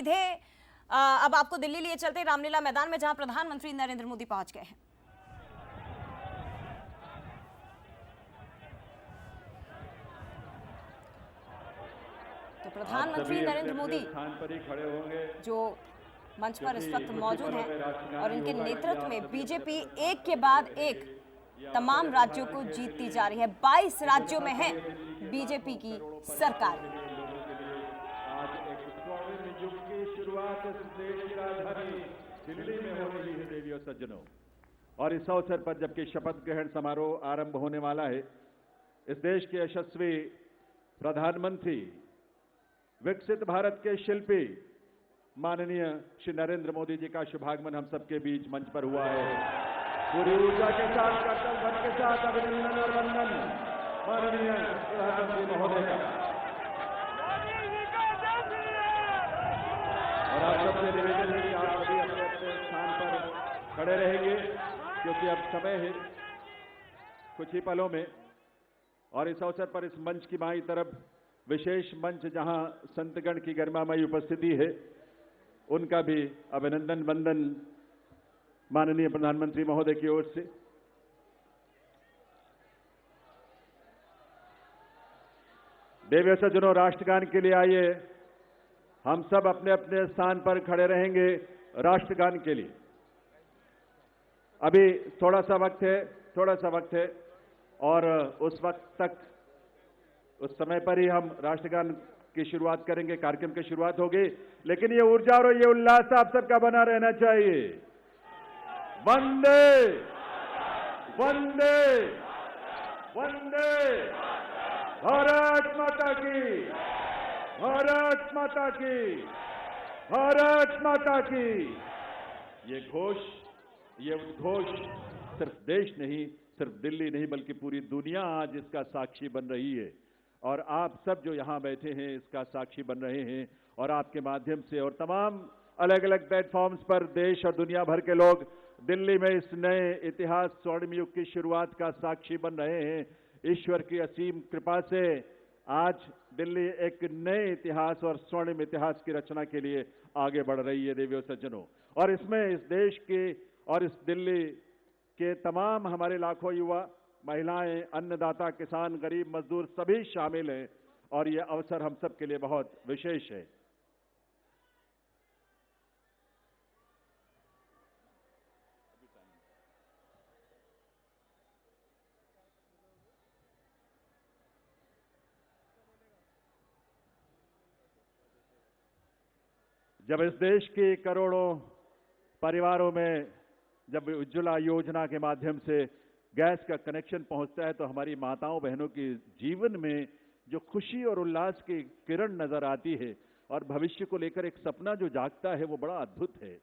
सीधे अब आपको दिल्ली लिए चलते हैं, रामलीला मैदान में, जहां प्रधानमंत्री नरेंद्र मोदी पहुंच गए हैं। तो प्रधानमंत्री नरेंद्र मोदी स्थान पर ही खड़े होंगे, जो मंच पर इस वक्त मौजूद हैं और इनके नेतृत्व में बीजेपी एक के बाद एक तमाम राज्यों को जीतती जा रही है। 22 राज्यों में है बीजेपी की सरकार। आज एक स्वर्णिम युग की शुरुआत इस देश की राजधानी दिल्ली में हो रही है देवी और सज्जनों। और इस अवसर पर जबकि शपथ ग्रहण समारोह आरंभ होने वाला है, इस देश के यशस्वी प्रधानमंत्री, विकसित भारत के शिल्पी माननीय श्री नरेंद्र मोदी जी का शुभागमन हम सबके बीच मंच पर हुआ है। पूरी ऊर्जा के साथ, कर्तव्य ध्वनि के साथ अभिनंदन और वंदन माननीय प्रधानमंत्री महोदय का। और आप सबसे निवेदन है कि आप सभी अपने अपने स्थान पर खड़े रहेंगे, क्योंकि अब समय है कुछ ही पलों में। और इस अवसर पर इस मंच की बाईं तरफ विशेष मंच, जहां संतगण की गरिमामयी उपस्थिति है, उनका भी अभिनंदन वंदन माननीय प्रधानमंत्री महोदय की ओर से। देवी सज्जनों, राष्ट्रगान के लिए आइए, हम सब अपने अपने स्थान पर खड़े रहेंगे राष्ट्रगान के लिए। अभी थोड़ा सा वक्त है और उस वक्त तक, उस समय पर ही हम राष्ट्रगान की शुरुआत करेंगे, कार्यक्रम की शुरुआत होगी। लेकिन ये ऊर्जा और ये उल्लास आप सबका बना रहना चाहिए। वंदे वंदे वंदे भारत माता की, भारत माता की, भारत माता की। ये घोष, ये उद्घोष सिर्फ देश नहीं, सिर्फ दिल्ली नहीं, बल्कि पूरी दुनिया आज इसका साक्षी बन रही है। और आप सब जो यहां बैठे हैं इसका साक्षी बन रहे हैं। और आपके माध्यम से और तमाम अलग अलग प्लेटफॉर्म्स पर देश और दुनिया भर के लोग दिल्ली में इस नए इतिहास, स्वर्णिम युग की शुरुआत का साक्षी बन रहे हैं। ईश्वर की असीम कृपा से आज दिल्ली एक नए इतिहास और स्वर्णिम इतिहास की रचना के लिए आगे बढ़ रही है देवी और सज्जनों। और इसमें इस देश के और इस दिल्ली के तमाम हमारे लाखों युवा, महिलाएं, अन्नदाता, किसान, गरीब, मजदूर सभी शामिल हैं। और ये अवसर हम सब के लिए बहुत विशेष है। जब इस देश के करोड़ों परिवारों में जब उज्ज्वला योजना के माध्यम से गैस का कनेक्शन पहुंचता है, तो हमारी माताओं बहनों के जीवन में जो खुशी और उल्लास की किरण नजर आती है और भविष्य को लेकर एक सपना जो जागता है, वो बड़ा अद्भुत है।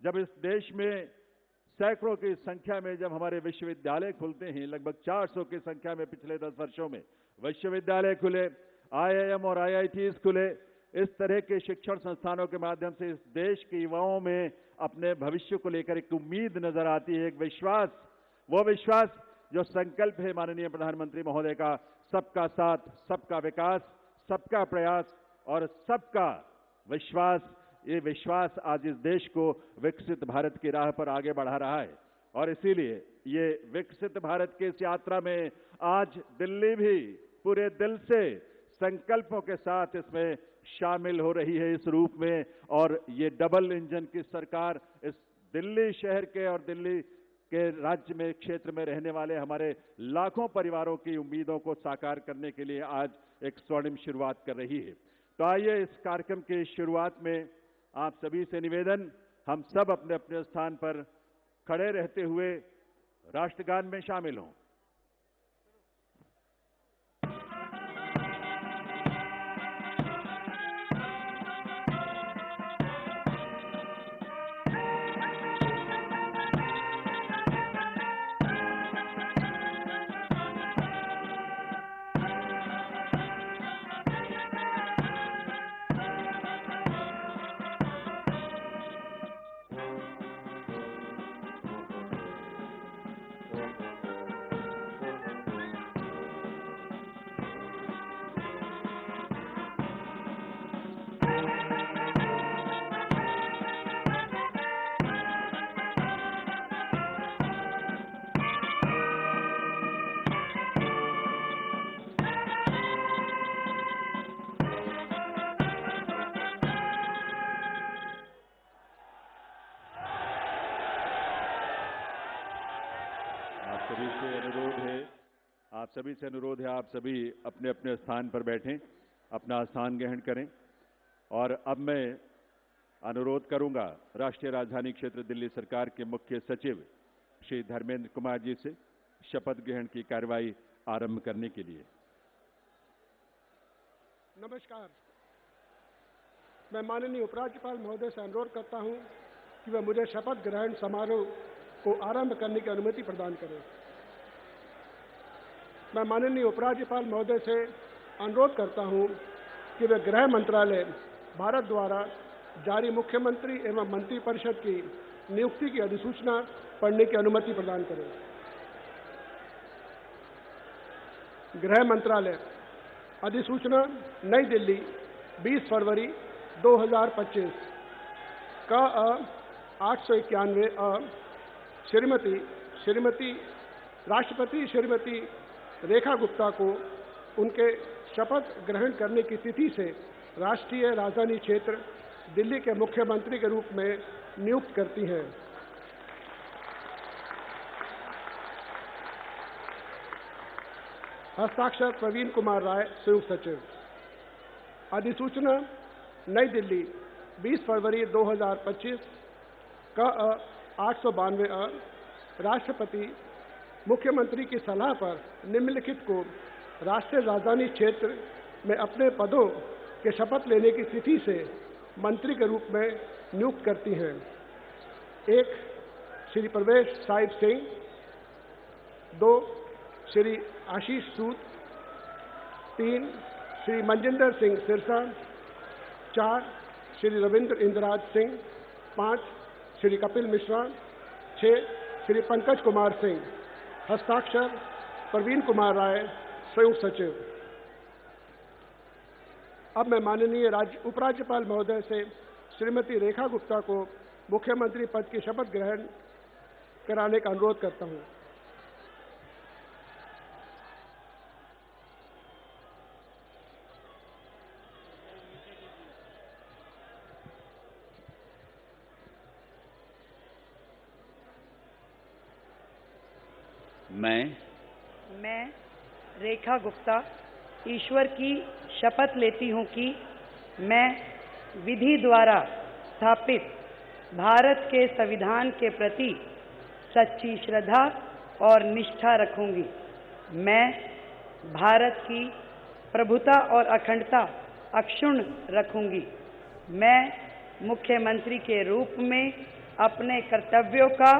जब इस देश में सैकड़ों की संख्या में जब हमारे विश्वविद्यालय खुलते हैं, लगभग 400 की संख्या में पिछले 10 वर्षों में विश्वविद्यालय खुले, IIM और IITs खुले, इस तरह के शिक्षण संस्थानों के माध्यम से इस देश के युवाओं में अपने भविष्य को लेकर एक उम्मीद नजर आती है, एक विश्वास। वो विश्वास जो संकल्प है माननीय प्रधानमंत्री महोदय का, सबका साथ, सबका विकास, सबका प्रयास और सबका विश्वास, ये विश्वास आज इस देश को विकसित भारत की राह पर आगे बढ़ा रहा है। और इसीलिए ये विकसित भारत की इस यात्रा में आज दिल्ली भी पूरे दिल से संकल्पों के साथ इसमें शामिल हो रही है इस रूप में। और ये डबल इंजन की सरकार इस दिल्ली शहर के और दिल्ली के राज्य में, क्षेत्र में रहने वाले हमारे लाखों परिवारों की उम्मीदों को साकार करने के लिए आज एक स्वर्णिम शुरुआत कर रही है। तो आइए इस कार्यक्रम की शुरुआत में आप सभी से निवेदन, हम सब अपने अपने स्थान पर खड़े रहते हुए राष्ट्रगान में शामिल हों। सभी से अनुरोध है आप सभी अपने अपने स्थान पर बैठें, अपना स्थान ग्रहण करें। और अब मैं अनुरोध करूंगा राष्ट्रीय राजधानी क्षेत्र दिल्ली सरकार के मुख्य सचिव श्री धर्मेंद्र कुमार जी से शपथ ग्रहण की कार्रवाई आरंभ करने के लिए। नमस्कार। मैं माननीय उपराज्यपाल महोदय से अनुरोध करता हूं कि वह मुझे शपथ ग्रहण समारोह को आरंभ करने की अनुमति प्रदान करें। मैं माननीय उपराज्यपाल महोदय से अनुरोध करता हूं कि वे गृह मंत्रालय भारत द्वारा जारी मुख्यमंत्री एवं मंत्रिपरिषद की नियुक्ति की अधिसूचना पढ़ने की अनुमति प्रदान करें। गृह मंत्रालय अधिसूचना नई दिल्ली 20 फरवरी 2025 का 891 श्रीमती राष्ट्रपति श्रीमती रेखा गुप्ता को उनके शपथ ग्रहण करने की तिथि से राष्ट्रीय राजधानी क्षेत्र दिल्ली के मुख्यमंत्री के रूप में नियुक्त करती हैं। हस्ताक्षर प्रवीण कुमार राय, संयुक्त सचिव। अधिसूचना नई दिल्ली 20 फरवरी 2025 का 892 राष्ट्रपति मुख्यमंत्री की सलाह पर निम्नलिखित को राष्ट्रीय राजधानी क्षेत्र में अपने पदों के शपथ लेने की तिथि से मंत्री के रूप में नियुक्त करती हैं। 1 श्री प्रवेश साहिब सिंह, 2 श्री आशीष सूद, 3 श्री मनजिंदर सिंह सिरसा, 4 श्री रविंद्र इंद्राज सिंह, 5 श्री कपिल मिश्रा, 6 श्री पंकज कुमार सिंह। हस्ताक्षर प्रवीण कुमार राय, संयुक्त सचिव। अब मैं माननीय उपराज्यपाल महोदय से श्रीमती रेखा गुप्ता को मुख्यमंत्री पद की शपथ ग्रहण कराने का अनुरोध करता हूं। मैं रेखा गुप्ता ईश्वर की शपथ लेती हूँ कि मैं विधि द्वारा स्थापित भारत के संविधान के प्रति सच्ची श्रद्धा और निष्ठा रखूंगी। मैं भारत की प्रभुता और अखंडता अक्षुण्ण रखूंगी। मैं मुख्यमंत्री के रूप में अपने कर्तव्यों का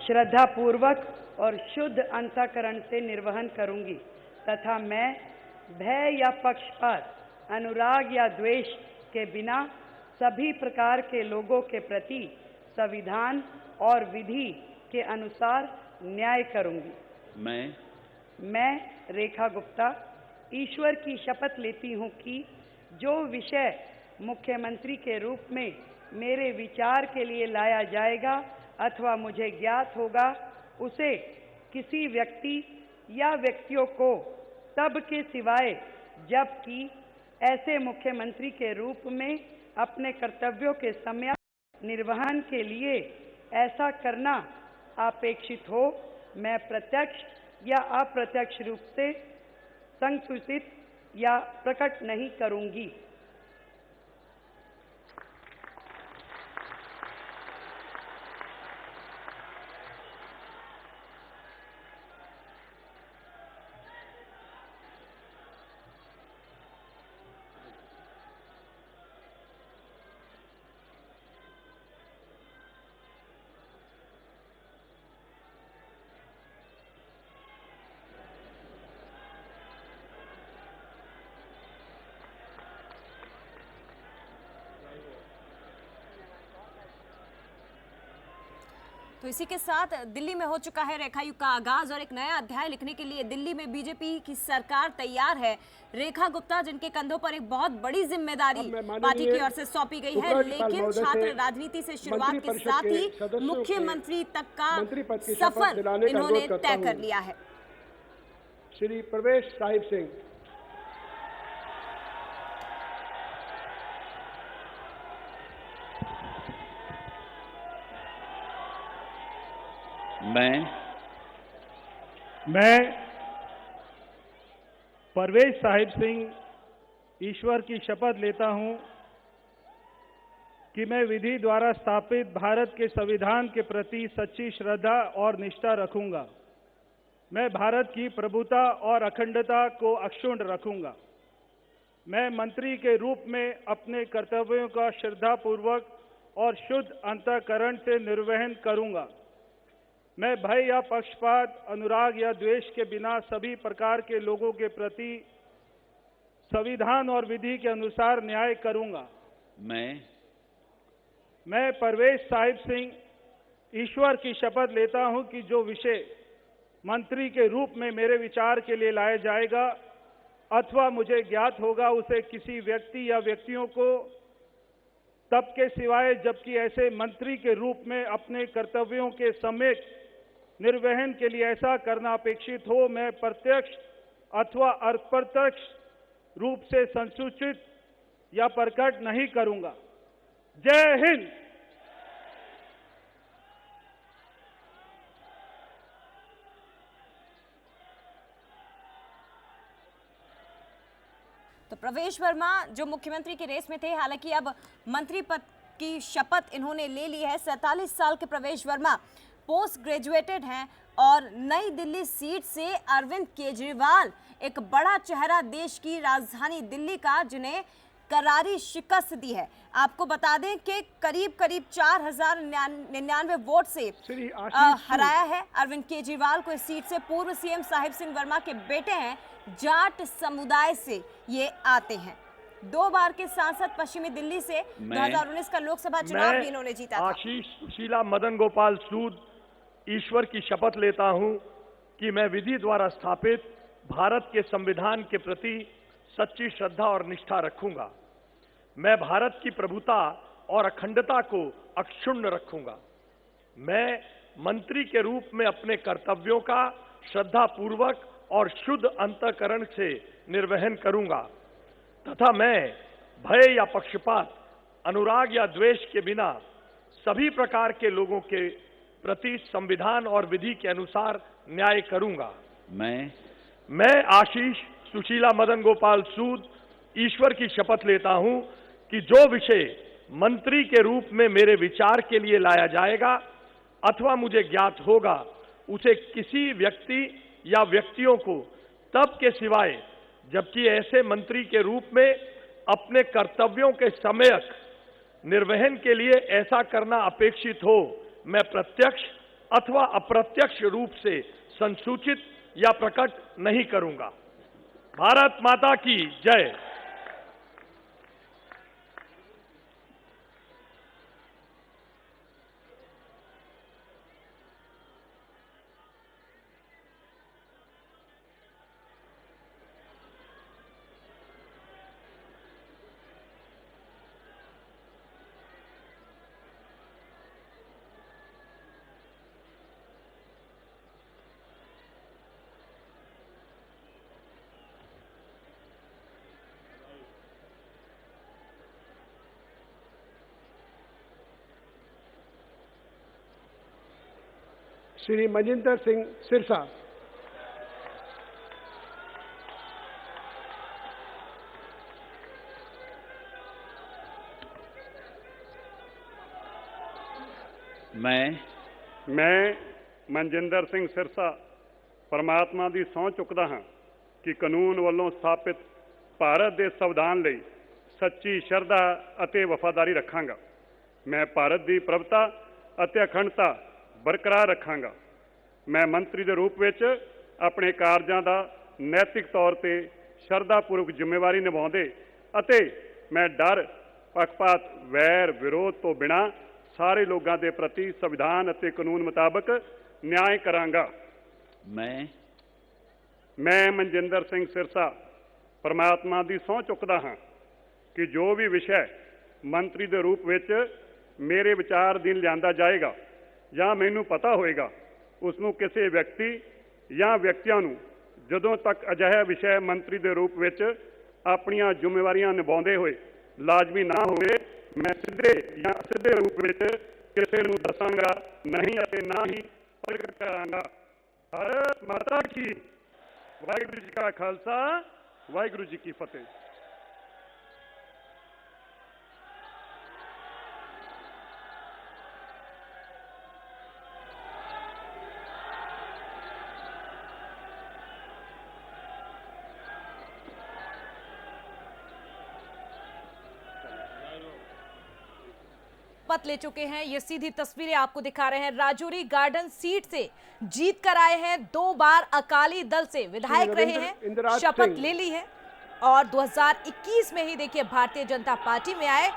श्रद्धापूर्वक और शुद्ध अंतःकरण से निर्वहन करूंगी तथा मैं भय या पक्षपात, अनुराग या द्वेष के बिना सभी प्रकार के लोगों के प्रति संविधान और विधि के अनुसार न्याय करूंगी। मैं रेखा गुप्ता ईश्वर की शपथ लेती हूं कि जो विषय मुख्यमंत्री के रूप में मेरे विचार के लिए लाया जाएगा अथवा मुझे ज्ञात होगा, उसे किसी व्यक्ति या व्यक्तियों को तब के सिवाय जबकि ऐसे मुख्यमंत्री के रूप में अपने कर्तव्यों के सम्यक निर्वहन के लिए ऐसा करना अपेक्षित हो, मैं प्रत्यक्ष या अप्रत्यक्ष रूप से संसूचित या प्रकट नहीं करूंगी। तो इसी के साथ दिल्ली में हो चुका है रेखा युग का आगाज और एक नया अध्याय लिखने के लिए दिल्ली में बीजेपी की सरकार तैयार है। रेखा गुप्ता जिनके कंधों पर एक बहुत बड़ी जिम्मेदारी पार्टी की ओर से सौंपी गई है, लेकिन छात्र राजनीति से शुरुआत के साथ ही मुख्यमंत्री तक का सफर इन्होंने तय कर लिया है। श्री प्रवेश साहिब सिंह। मैं परवेज साहिब सिंह ईश्वर की शपथ लेता हूं कि मैं विधि द्वारा स्थापित भारत के संविधान के प्रति सच्ची श्रद्धा और निष्ठा रखूंगा। मैं भारत की प्रभुता और अखंडता को अक्षुण्ण रखूंगा। मैं मंत्री के रूप में अपने कर्तव्यों का श्रद्धापूर्वक और शुद्ध अंतःकरण से निर्वहन करूंगा। मैं भय या पक्षपात, अनुराग या द्वेष के बिना सभी प्रकार के लोगों के प्रति संविधान और विधि के अनुसार न्याय करूंगा। मैं परवेज साहिब सिंह ईश्वर की शपथ लेता हूं कि जो विषय मंत्री के रूप में मेरे विचार के लिए लाया जाएगा अथवा मुझे ज्ञात होगा, उसे किसी व्यक्ति या व्यक्तियों को तब के सिवाय जबकि ऐसे मंत्री के रूप में अपने कर्तव्यों के सम्यक निर्वहन के लिए ऐसा करना अपेक्षित हो, मैं प्रत्यक्ष अथवा अप्रत्यक्ष रूप से संसूचित या प्रकट नहीं करूंगा। जय हिंद। तो प्रवेश वर्मा जो मुख्यमंत्री की रेस में थे, हालांकि अब मंत्री पद की शपथ इन्होंने ले ली है। 47 साल के प्रवेश वर्मा पोस्ट ग्रेजुएटेड हैं और नई दिल्ली सीट से अरविंद केजरीवाल, एक बड़ा चेहरा देश की राजधानी दिल्ली का, जिन्हें करारी शिकस्त दी है। आपको बता दें कि करीब 4099 वोट से हराया है अरविंद केजरीवाल को इस सीट से। पूर्व सीएम साहिब सिंह वर्मा के बेटे हैं, जाट समुदाय से ये आते हैं। 2 बार के सांसद पश्चिमी दिल्ली से 2019 का लोकसभा चुनाव भी इन्होंने जीता था। आशीष सुशीला मदन गोपाल सूद ईश्वर की शपथ लेता हूं कि मैं विधि द्वारा स्थापित भारत के संविधान के प्रति सच्ची श्रद्धा और निष्ठा रखूंगा। मैं भारत की प्रभुता और अखंडता को अक्षुण्ण रखूंगा। मैं मंत्री के रूप में अपने कर्तव्यों का श्रद्धापूर्वक और शुद्ध अंतःकरण से निर्वहन करूंगा तथा मैं भय या पक्षपात, अनुराग या द्वेष के बिना सभी प्रकार के लोगों के प्रति संविधान और विधि के अनुसार न्याय करूंगा। मैं आशीष सुशीला मदन गोपाल सूद ईश्वर की शपथ लेता हूं कि जो विषय मंत्री के रूप में मेरे विचार के लिए लाया जाएगा अथवा मुझे ज्ञात होगा, उसे किसी व्यक्ति या व्यक्तियों को तब के सिवाय जबकि ऐसे मंत्री के रूप में अपने कर्तव्यों के सम्यक निर्वहन के लिए ऐसा करना अपेक्षित हो, मैं प्रत्यक्ष अथवा अप्रत्यक्ष रूप से संसूचित या प्रकट नहीं करूंगा। भारत माता की जय। श्री मनजिंदर सिंह सिरसा। मैं मनजिंदर सिंह सिरसा परमात्मा ਦੀ ਸਹੁੰ ਚੁੱਕਦਾ ਹਾਂ ਕਿ ਕਾਨੂੰਨ ਵੱਲੋਂ ਸਥਾਪਿਤ ਭਾਰਤ ਦੇ ਸੰਵਿਧਾਨ ਲਈ ਸੱਚੀ ਸ਼ਰਧਾ ਅਤੇ ਵਫਾਦਾਰੀ ਰੱਖਾਂਗਾ। ਮੈਂ ਭਾਰਤ ਦੀ ਪ੍ਰਭੁਤਾ ਅਤੇ ਅਖੰਡਤਾ ਬਰਕਰਾਰ ਰੱਖਾਂਗਾ। ਮੈਂ ਮੰਤਰੀ ਦੇ ਰੂਪ ਵਿੱਚ ਆਪਣੇ ਕਾਰਜਾਂ ਦਾ ਨੈਤਿਕ ਤੌਰ ਤੇ ਸ਼ਰਧਾਪੂਰਵਕ ਜ਼ਿੰਮੇਵਾਰੀ ਨਿਭਾਉਂਦੇ ਅਤੇ ਮੈਂ ਡਰ, ਪੱਖਪਾਤ, ਵੈਰ, ਵਿਰੋਧ ਤੋਂ ਬਿਨਾਂ ਸਾਰੇ ਲੋਕਾਂ ਦੇ ਪ੍ਰਤੀ ਸੰਵਿਧਾਨ ਅਤੇ ਕਾਨੂੰਨ ਮੁਤਾਬਕ ਨਿਆਂ ਕਰਾਂਗਾ। ਮੈਂ ਮਨਜਿੰਦਰ ਸਿੰਘ ਸਿਰਸਾ ਪਰਮਾਤਮਾ ਦੀ ਸਹੁੰ ਚੁੱਕਦਾ ਹਾਂ ਕਿ ਜੋ ਵੀ ਵਿਸ਼ਾ ਮੰਤਰੀ ਦੇ ਰੂਪ ਵਿੱਚ ਮੇਰੇ ਵਿਚਾਰ ਅਧੀਨ ਲਿਆਂਦਾ ਜਾਏਗਾ ਜਾਂ ਮੈਨੂੰ ਪਤਾ ਹੋਏਗਾ, ਉਸ ਨੂੰ ਕਿਸੇ ਵਿਅਕਤੀ ਜਾਂ ਵਿਅਕਤੀਆਂ ਨੂੰ ਜਦੋਂ ਤੱਕ ਅਜਿਹਾ ਵਿਸ਼ਾ ਮੰਤਰੀ ਦੇ ਰੂਪ ਵਿੱਚ ਆਪਣੀਆਂ ਜ਼ਿੰਮੇਵਾਰੀਆਂ ਨਿਭਾਉਂਦੇ ਹੋਏ ਲਾਜ਼ਮੀ ਨਾ ਹੋਵੇ, ਮੈਂ ਸਿੱਧੇ ਜਾਂ ਅਸਿੱਧੇ ਰੂਪ ਵਿੱਚ ਕਿਸੇ ਨੂੰ ਦੱਸਾਂਗਾ ਨਹੀਂ ਅਤੇ ਨਾ ਹੀ ਪ੍ਰਗਟ ਕਰਾਂਗਾ। ਭਾਰਤ ਮਾਤਾ माता की। वाहिगुरु जी का खालसा, वाहिगुरु जी की फतेह। शपथ ले चुके हैं। ये सीधी तस्वीरें आपको दिखा रहे हैं। राजौरी गार्डन सीट से जीत कर आए हैं। 2 बार अकाली दल से विधायक रहे हैं, शपथ ले ली है और 2021 में ही देखिए भारतीय जनता पार्टी में आए,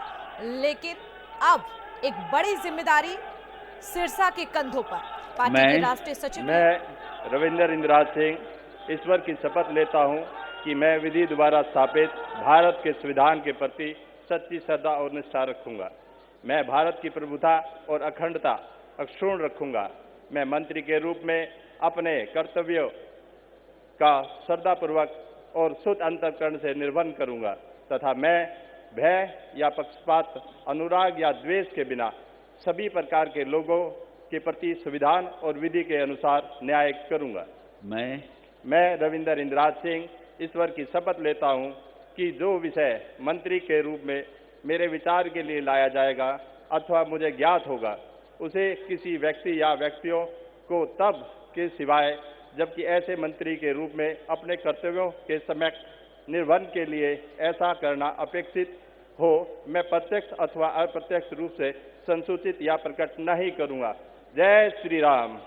लेकिन अब एक बड़ी जिम्मेदारी सिरसा के कंधों पर। पार्टी के राष्ट्रीय सचिव मैं रविंदर इंद्राज सिंह ईश्वर की शपथ लेता हूं कि मैं विधि द्वारा स्थापित भारत के संविधान के प्रति सच्ची श्रद्धा और निष्ठा रखूंगा। मैं भारत की प्रभुता और अखंडता अक्षुण्ण रखूंगा। मैं मंत्री के रूप में अपने कर्तव्यों का श्रद्धापूर्वक और शुद्ध अंतःकरण से निर्वहन करूंगा तथा मैं भय या पक्षपात, अनुराग या द्वेष के बिना सभी प्रकार के लोगों के प्रति संविधान और विधि के अनुसार न्याय करूंगा। मैं रविंदर इंद्राज सिंह ईश्वर की शपथ लेता हूं कि जो विषय मंत्री के रूप में मेरे विचार के लिए लाया जाएगा अथवा मुझे ज्ञात होगा, उसे किसी व्यक्ति या व्यक्तियों को तब के सिवाय जबकि ऐसे मंत्री के रूप में अपने कर्तव्यों के सम्यक निर्वहन के लिए ऐसा करना अपेक्षित हो, मैं प्रत्यक्ष अथवा अप्रत्यक्ष रूप से संसूचित या प्रकट नहीं करूंगा। जय श्री राम।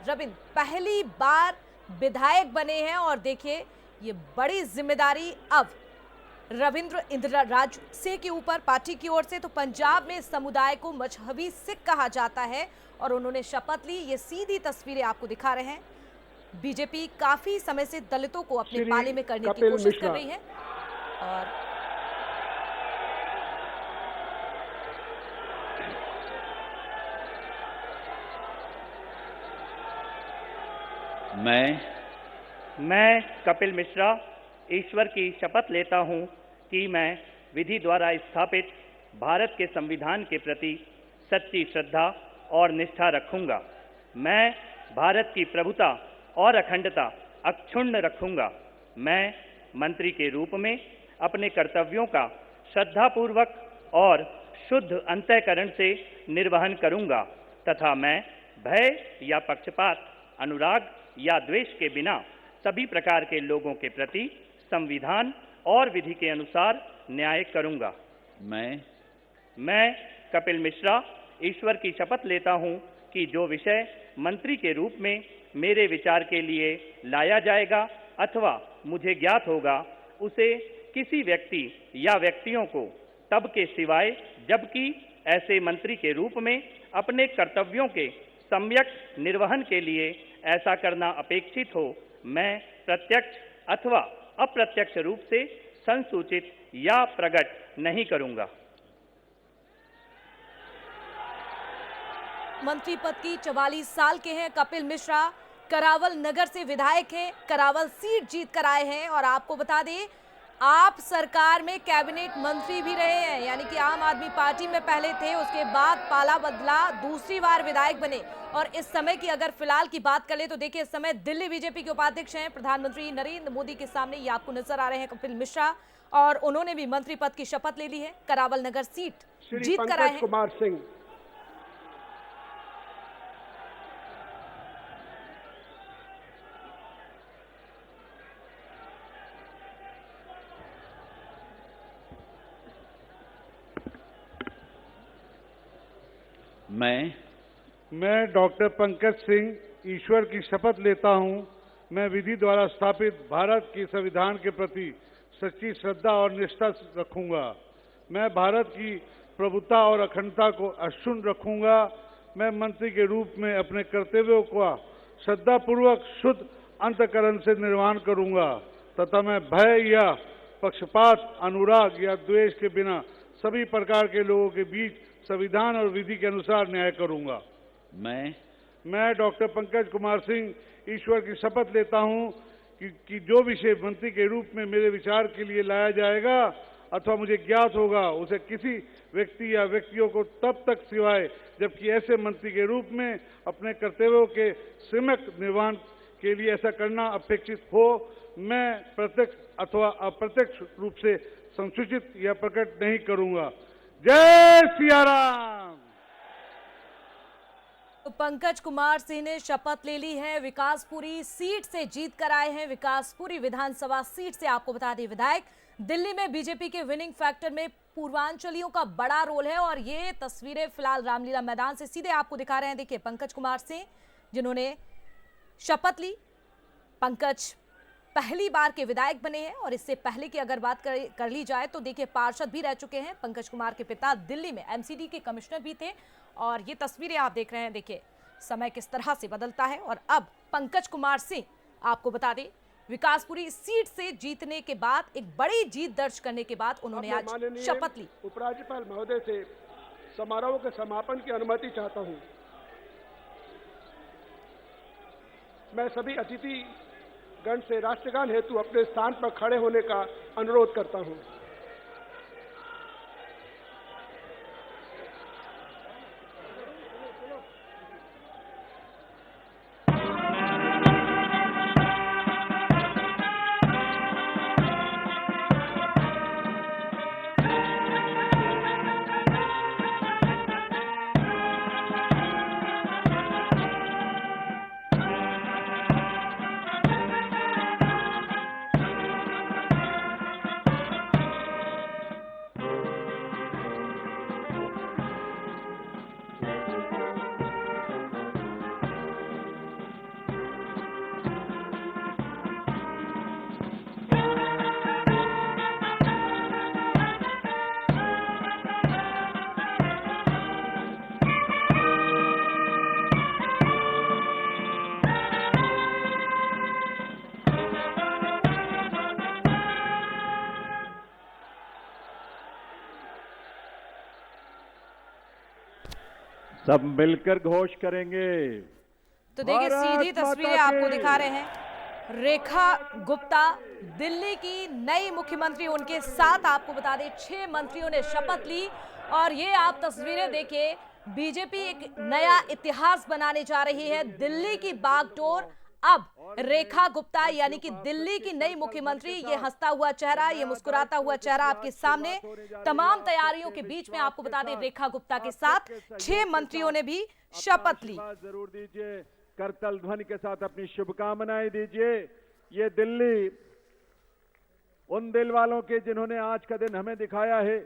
रविंद्र पहली बार विधायक बने हैं और देखिए ये बड़ी जिम्मेदारी अब रविंद्र इंद्राज सिंह के ऊपर पार्टी की ओर से। तो पंजाब में समुदाय को मजहबी सिख कहा जाता है और उन्होंने शपथ ली। ये सीधी तस्वीरें आपको दिखा रहे हैं। बीजेपी काफी समय से दलितों को अपने पाले में करने की कोशिश कर रही है और मैं कपिल मिश्रा ईश्वर की शपथ लेता हूं कि मैं विधि द्वारा स्थापित भारत के संविधान के प्रति सच्ची श्रद्धा और निष्ठा रखूंगा। मैं भारत की प्रभुता और अखंडता अक्षुण्ण रखूंगा। मैं मंत्री के रूप में अपने कर्तव्यों का श्रद्धापूर्वक और शुद्ध अंतःकरण से निर्वहन करूंगा तथा मैं भय या पक्षपात, अनुराग या द्वेष के बिना सभी प्रकार के लोगों के प्रति संविधान और विधि के अनुसार न्याय करूंगा। मैं कपिल मिश्रा ईश्वर की शपथ लेता हूं कि जो विषय मंत्री के रूप में मेरे विचार के लिए लाया जाएगा अथवा मुझे ज्ञात होगा, उसे किसी व्यक्ति या व्यक्तियों को तब के सिवाय जबकि ऐसे मंत्री के रूप में अपने कर्तव्यों के सम्यक निर्वहन के लिए ऐसा करना अपेक्षित हो, मैं प्रत्यक्ष अथवा अप्रत्यक्ष रूप से संसूचित या प्रकट नहीं करूंगा। मंत्री पद की 44 साल के हैं कपिल मिश्रा, करावल नगर से विधायक हैं, करावल सीट जीत कर आए हैं और आपको बता दें आप सरकार में कैबिनेट मंत्री भी रहे हैं, यानी कि आम आदमी पार्टी में पहले थे, उसके बाद पाला बदला, दूसरी बार विधायक बने। और इस समय की अगर फिलहाल की बात करें तो देखिए इस समय दिल्ली बीजेपी के उपाध्यक्ष हैं, प्रधानमंत्री नरेंद्र मोदी के सामने ये आपको नजर आ रहे हैं कपिल मिश्रा और उन्होंने भी मंत्री पद की शपथ ले ली है। करावल नगर सीट जीत कर आए हैं। कुमार सिंह। मैं डॉक्टर पंकज सिंह ईश्वर की शपथ लेता हूं, मैं विधि द्वारा स्थापित भारत के संविधान के प्रति सच्ची श्रद्धा और निष्ठा रखूंगा। मैं भारत की प्रभुता और अखंडता को अक्षुण्ण रखूंगा। मैं मंत्री के रूप में अपने कर्तव्यों का श्रद्धापूर्वक शुद्ध अंतःकरण से निर्वहन करूंगा तथा मैं भय या पक्षपात, अनुराग या द्वेष के बिना सभी प्रकार के लोगों के बीच संविधान और विधि के अनुसार न्याय करूंगा। मैं डॉक्टर पंकज कुमार सिंह ईश्वर की शपथ लेता हूं कि जो विषय मंत्री के रूप में मेरे विचार के लिए लाया जाएगा अथवा मुझे ज्ञात होगा, उसे किसी व्यक्ति या व्यक्तियों को तब तक सिवाय जबकि ऐसे मंत्री के रूप में अपने कर्तव्यों के सम्यक निर्वहन के लिए ऐसा करना अपेक्षित हो, मैं प्रत्यक्ष अथवा अप्रत्यक्ष रूप से संसूचित या प्रकट नहीं करूंगा। जय सिया राम। तो पंकज कुमार सिंह ने शपथ ले ली है। विकासपुरी सीट से जीत कर आए हैं। विकासपुरी विधानसभा सीट से आपको बता दें विधायक। दिल्ली में बीजेपी के विनिंग फैक्टर में पूर्वांचलियों का बड़ा रोल है और ये तस्वीरें फिलहाल रामलीला मैदान से सीधे आपको दिखा रहे हैं। देखिए पंकज कुमार सिंह जिन्होंने शपथ ली। पंकज पहली बार के विधायक बने हैं और इससे पहले की अगर बात कर ली जाए तो देखिए पार्षद भी रह चुके हैं। पंकज कुमार के पिता दिल्ली में एमसीडी के कमिश्नर भी थे और ये तस्वीरें आप देख रहे हैं। देखिए समय किस तरह से बदलता है और अब पंकज कुमार सिंह आपको बता दें विकासपुरी सीट से जीतने के बाद एक बड़ी जीत दर्ज करने के बाद उन्होंने आज शपथ ली। उपराज्यपाल महोदय से समारोह के समापन की अनुमति चाहता हूं। मैं सभी अतिथि गण से राष्ट्रगान हेतु अपने स्थान पर खड़े होने का अनुरोध करता हूं। सब मिलकर घोष करेंगे। तो देखिए सीधी तस्वीरें आपको दिखा रहे हैं। रेखा गुप्ता दिल्ली की नई मुख्यमंत्री, उनके साथ आपको बता दें 6 मंत्रियों ने शपथ ली और ये आप तस्वीरें देखिए। बीजेपी एक नया इतिहास बनाने जा रही है। दिल्ली की बागडोर अब रेखा गुप्ता यानी कि दिल्ली की नई मुख्यमंत्री। ये हंसता हुआ चेहरा, ये मुस्कुराता हुआ चेहरा आपके सामने। तमाम तैयारियों के बीच में आपको बता दें रेखा गुप्ता के साथ 6 मंत्रियों ने भी शपथ ली। जरूर दीजिए, करतल ध्वनि के साथ अपनी शुभकामनाएं दीजिए। ये दिल्ली उन दिल वालों के जिन्होंने आज का दिन हमें दिखाया है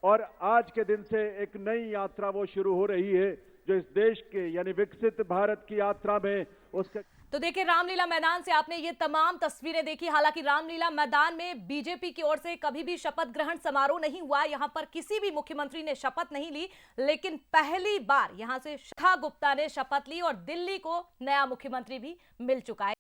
और आज के दिन से एक नई यात्रा वो शुरू हो रही है जो इस देश के यानी विकसित भारत की यात्रा में उसके। तो देखिए रामलीला मैदान से आपने ये तमाम तस्वीरें देखी। हालांकि रामलीला मैदान में बीजेपी की ओर से कभी भी शपथ ग्रहण समारोह नहीं हुआ। यहां पर किसी भी मुख्यमंत्री ने शपथ नहीं ली, लेकिन पहली बार यहां से रेखा गुप्ता ने शपथ ली और दिल्ली को नया मुख्यमंत्री भी मिल चुका है।